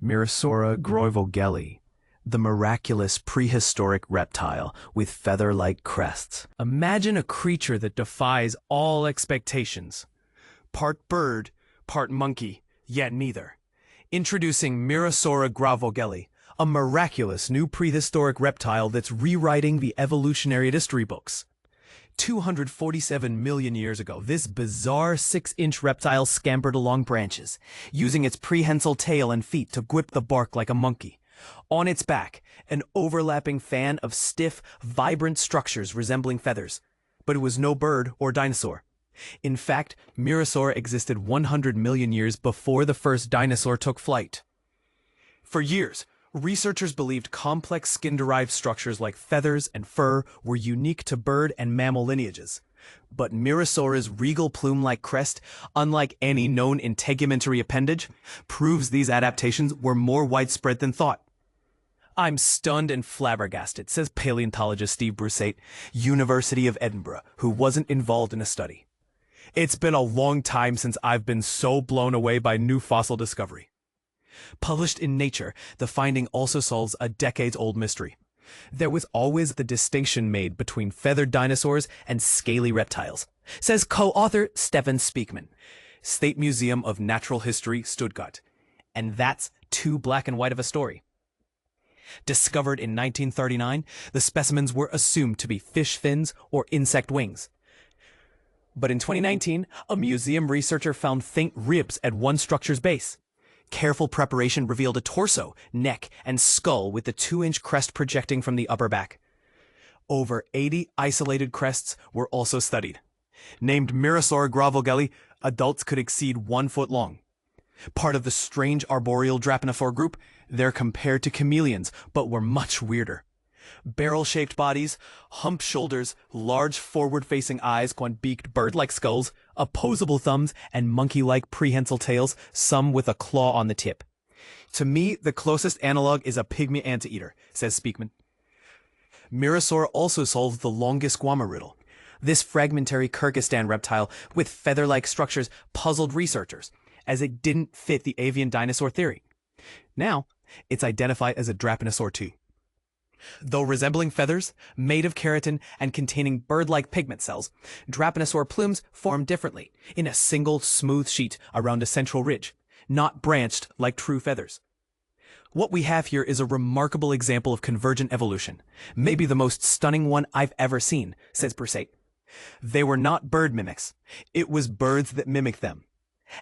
Mirasaura grauvogeli, the miraculous prehistoric reptile with feather-like crests. Imagine a creature that defies all expectations. Part bird, part monkey, yet neither. Introducing Mirasaura grauvogeli, a miraculous new prehistoric reptile that's rewriting the evolutionary history books. 247 million years ago, this bizarre 6-inch reptile scampered along branches, using its prehensile tail and feet to grip the bark like a monkey. On its back, an overlapping fan of stiff, vibrant structures resembling feathers. But it was no bird or dinosaur. In fact, Mirasaura existed 100 million years before the first dinosaur took flight. For years, researchers believed complex skin-derived structures like feathers and fur were unique to bird and mammal lineages. But Mirasaura's regal plume-like crest, unlike any known integumentary appendage, proves these adaptations were more widespread than thought. "I'm stunned and flabbergasted," says paleontologist Steve Brusate, University of Edinburgh, who wasn't involved in a study. "It's been a long time since I've been so blown away by new fossil discovery." Published in Nature, the finding also solves a decades-old mystery. There was always the distinction made between feathered dinosaurs and scaly reptiles, says co-author Stefan Speakman, State Museum of Natural History, Stuttgart. And that's too black and white of a story. Discovered in 1939, the specimens were assumed to be fish fins or insect wings. But in 2019, a museum researcher found faint ribs at one structure's base. Careful preparation revealed a torso, neck, and skull with the 2-inch crest projecting from the upper back. Over 80 isolated crests were also studied. Named Mirasaura grauvogeli, adults could exceed 1 foot long. Part of the strange arboreal Drepanosaur group, they're compared to chameleons, but were much weirder. Barrel-shaped bodies, humped shoulders, large forward-facing eyes, beaked bird-like skulls, opposable thumbs, and monkey-like prehensile tails, some with a claw on the tip. "To me, the closest analog is a pygmy anteater," says Speakman. Mirasaura also solves the longisquama riddle. This fragmentary Kyrgyzstan reptile with feather-like structures puzzled researchers, as it didn't fit the avian dinosaur theory. Now, it's identified as a Drepanosaur too. Though resembling feathers, made of keratin, and containing bird-like pigment cells, Drepanosaur plumes form differently, in a single smooth sheet around a central ridge, not branched like true feathers. What we have here is a remarkable example of convergent evolution, maybe the most stunning one I've ever seen, says Brusate. They were not bird mimics. It was birds that mimicked them.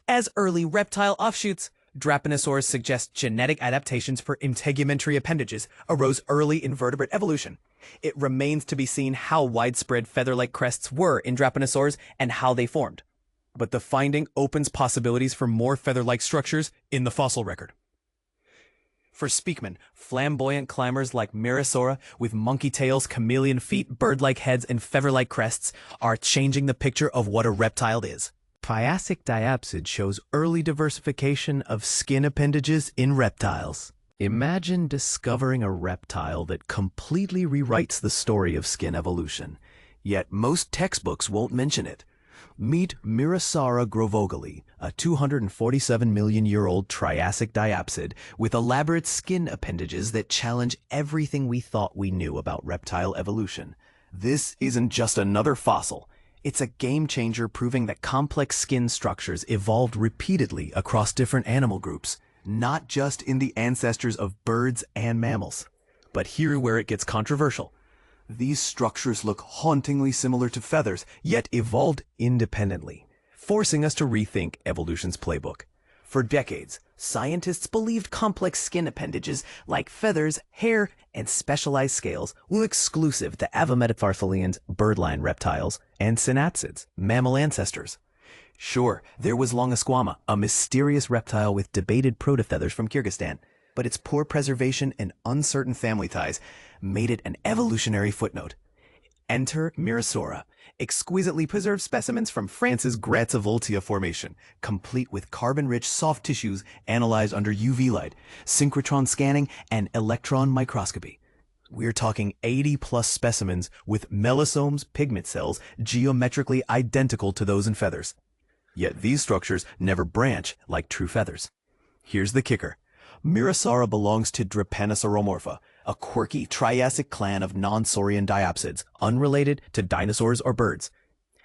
As early reptile offshoots, Drepanosaurs suggest genetic adaptations for integumentary appendages arose early in vertebrate evolution. It remains to be seen how widespread feather-like crests were in Drepanosaurs and how they formed. But the finding opens possibilities for more feather-like structures in the fossil record. For Speakman, flamboyant climbers like Mirasaura with monkey tails, chameleon feet, bird-like heads, and feather-like crests are changing the picture of what a reptile is. Triassic Diapsid shows early diversification of skin appendages in reptiles. Imagine discovering a reptile that completely rewrites the story of skin evolution, yet most textbooks won't mention it. Meet Mirasaura grauvogeli, a 247-million-year-old Triassic diapsid with elaborate skin appendages that challenge everything we thought we knew about reptile evolution. This isn't just another fossil. It's a game-changer proving that complex skin structures evolved repeatedly across different animal groups, not just in the ancestors of birds and mammals. But here's where it gets controversial. These structures look hauntingly similar to feathers, yet evolved independently, forcing us to rethink evolution's playbook. For decades, scientists believed complex skin appendages like feathers, hair, and specialized scales were exclusive to avometatarthalians, birdline reptiles, and synapsids, mammal ancestors. Sure, there was longisquama, a mysterious reptile with debated protofeathers from Kyrgyzstan, but its poor preservation and uncertain family ties made it an evolutionary footnote. Enter Mirasaura, exquisitely preserved specimens from France's Grazivoltia Formation, complete with carbon-rich soft tissues analyzed under UV light, synchrotron scanning, and electron microscopy. We're talking 80-plus specimens with melosomes, pigment cells, geometrically identical to those in feathers. Yet these structures never branch like true feathers. Here's the kicker. Mirasaura belongs to Drepanosauromorpha, a quirky Triassic clan of non-saurian diapsids, unrelated to dinosaurs or birds.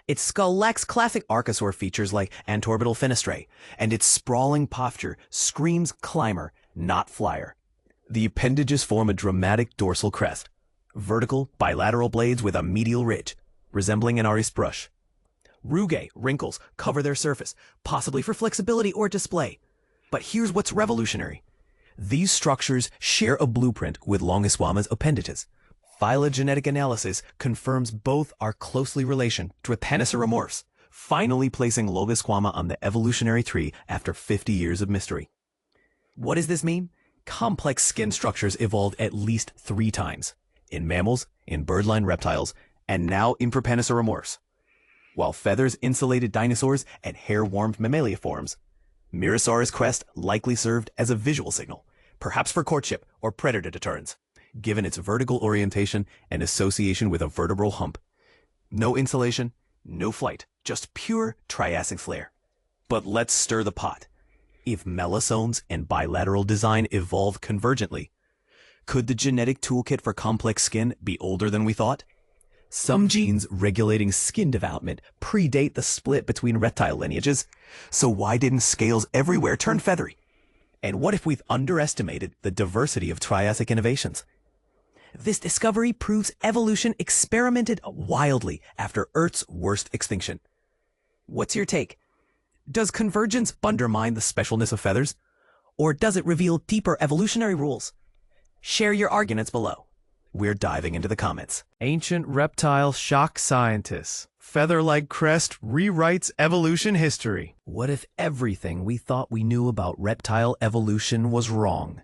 Its skull lacks classic archosaur features like antorbital fenestrae, and its sprawling posture screams climber, not flyer. The appendages form a dramatic dorsal crest, vertical, bilateral blades with a medial ridge, resembling an aris brush. Rugae, wrinkles, cover their surface, possibly for flexibility or display. But here's what's revolutionary. These structures share a blueprint with Longiswama's appendages. Phylogenetic analysis confirms both are closely related to Drepanosauromorphs, finally placing Longiswama on the evolutionary tree after 50 years of mystery. What does this mean? Complex skin structures evolved at least 3 times, in mammals, in birdline reptiles, and now in Drepanosauromorphs. While feathers insulated dinosaurs and hair-warmed mammalia forms, Mirasaura's crest likely served as a visual signal, perhaps for courtship or predator deterrence, given its vertical orientation and association with a vertebral hump. No insulation, no flight, just pure Triassic flair. But let's stir the pot. If melissones and bilateral design evolved convergently, could the genetic toolkit for complex skin be older than we thought? Some genes regulating skin development predate the split between reptile lineages, so why didn't scales everywhere turn feathery? And what if we've underestimated the diversity of Triassic innovations? This discovery proves evolution experimented wildly after Earth's worst extinction. What's your take? Does convergence undermine the specialness of feathers? Or does it reveal deeper evolutionary rules? Share your arguments below. We're diving into the comments. Ancient reptile shock scientists. Feather-Like Crest rewrites evolution history. What if everything we thought we knew about reptile evolution was wrong?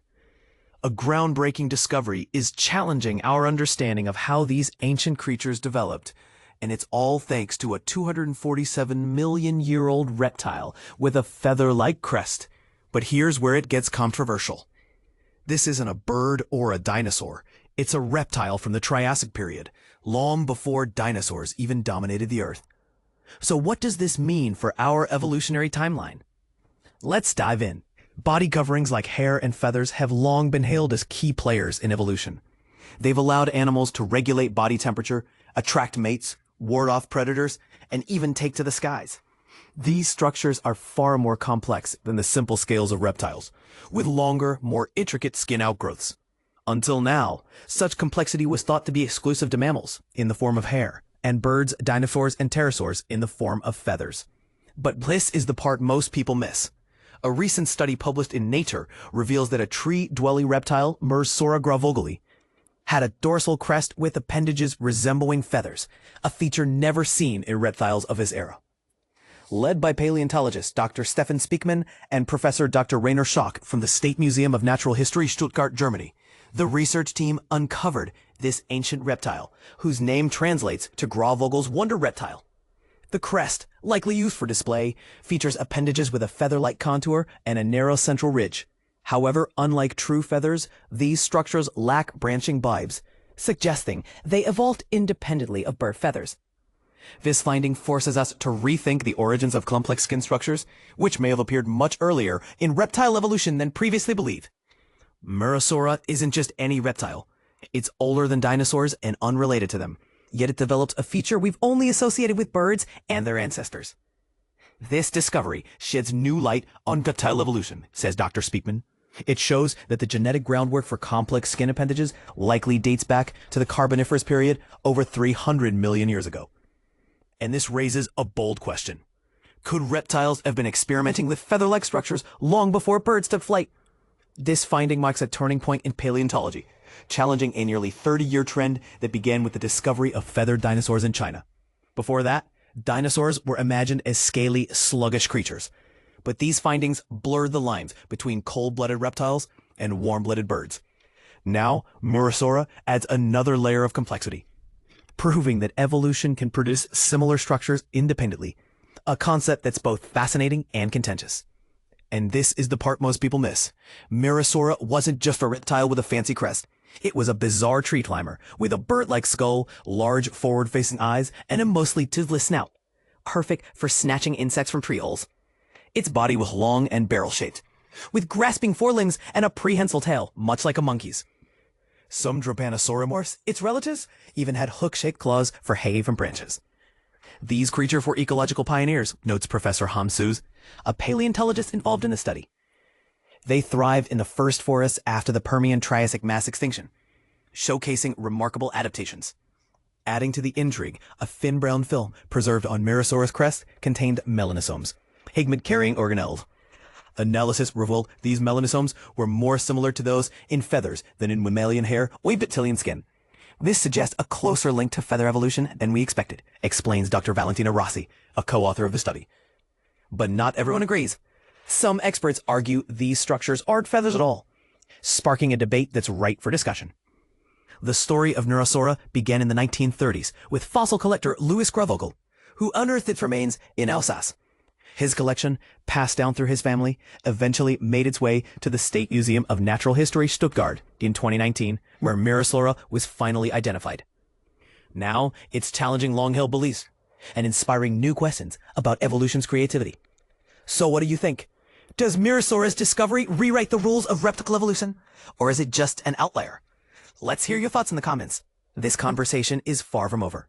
A groundbreaking discovery is challenging our understanding of how these ancient creatures developed, and it's all thanks to a 247-million-year-old reptile with a feather-like crest. But here's where it gets controversial. This isn't a bird or a dinosaur. It's a reptile from the Triassic period, long before dinosaurs even dominated the Earth. So what does this mean for our evolutionary timeline? Let's dive in. Body coverings like hair and feathers have long been hailed as key players in evolution. They've allowed animals to regulate body temperature, attract mates, ward off predators, and even take to the skies. These structures are far more complex than the simple scales of reptiles, with longer, more intricate skin outgrowths. Until now, such complexity was thought to be exclusive to mammals, in the form of hair, and birds, dinosaurs, and pterosaurs in the form of feathers. But this is the part most people miss. A recent study published in Nature reveals that a tree-dwelling reptile, Mirasaura grauvogeli, had a dorsal crest with appendages resembling feathers, a feature never seen in reptiles of his era. Led by paleontologist Dr. Stefan Speckmann and Professor Dr. Rainer Schock from the State Museum of Natural History, Stuttgart, Germany, the research team uncovered this ancient reptile, whose name translates to Grauvogel's wonder reptile. The crest, likely used for display, features appendages with a feather-like contour and a narrow central ridge. However, unlike true feathers, these structures lack branching bibes, suggesting they evolved independently of bird feathers. This finding forces us to rethink the origins of complex skin structures, which may have appeared much earlier in reptile evolution than previously believed. Mirasaura isn't just any reptile. It's older than dinosaurs and unrelated to them, yet it develops a feature we've only associated with birds and their ancestors. This discovery sheds new light on reptile evolution, says Dr. Speckmann. It shows that the genetic groundwork for complex skin appendages likely dates back to the Carboniferous period over 300 million years ago. And this raises a bold question. Could reptiles have been experimenting with feather-like structures long before birds took flight? This finding marks a turning point in paleontology, challenging a nearly 30-year trend that began with the discovery of feathered dinosaurs in China. Before that, dinosaurs were imagined as scaly, sluggish creatures. But these findings blurred the lines between cold-blooded reptiles and warm-blooded birds. Now, Mirasaura adds another layer of complexity, proving that evolution can produce similar structures independently, a concept that's both fascinating and contentious. And this is the part most people miss. Mirasaura wasn't just a reptile with a fancy crest. It was a bizarre tree climber with a bird-like skull, large forward-facing eyes, and a mostly toothless snout, perfect for snatching insects from tree holes. Its body was long and barrel-shaped, with grasping forelimbs and a prehensile tail, much like a monkey's. Some Drepanosauromorphs, its relatives, even had hook-shaped claws for hay from branches. These creatures were ecological pioneers, notes Professor Hamsoos, a paleontologist involved in the study. They thrived in the first forests after the Permian-Triassic mass extinction, showcasing remarkable adaptations. Adding to the intrigue, a thin brown film preserved on Mirasaurus crest contained melanosomes, pigment-carrying organelles. Analysis revealed these melanosomes were more similar to those in feathers than in mammalian hair or reptilian skin. This suggests a closer link to feather evolution than we expected, explains Dr. Valentina Rossi, a co-author of the study. But not everyone agrees. Some experts argue these structures aren't feathers at all, sparking a debate that's ripe for discussion. The story of Mirasaura began in the 1930s with fossil collector Louis Grauvogel, who unearthed its remains in Alsace. His collection, passed down through his family, eventually made its way to the State Museum of Natural History Stuttgart in 2019, where Mirasaura was finally identified. Now, it's challenging long-held beliefs and inspiring new questions about evolution's creativity. So what do you think? Does Mirasaura's discovery rewrite the rules of reptile evolution? Or is it just an outlier? Let's hear your thoughts in the comments. This conversation is far from over.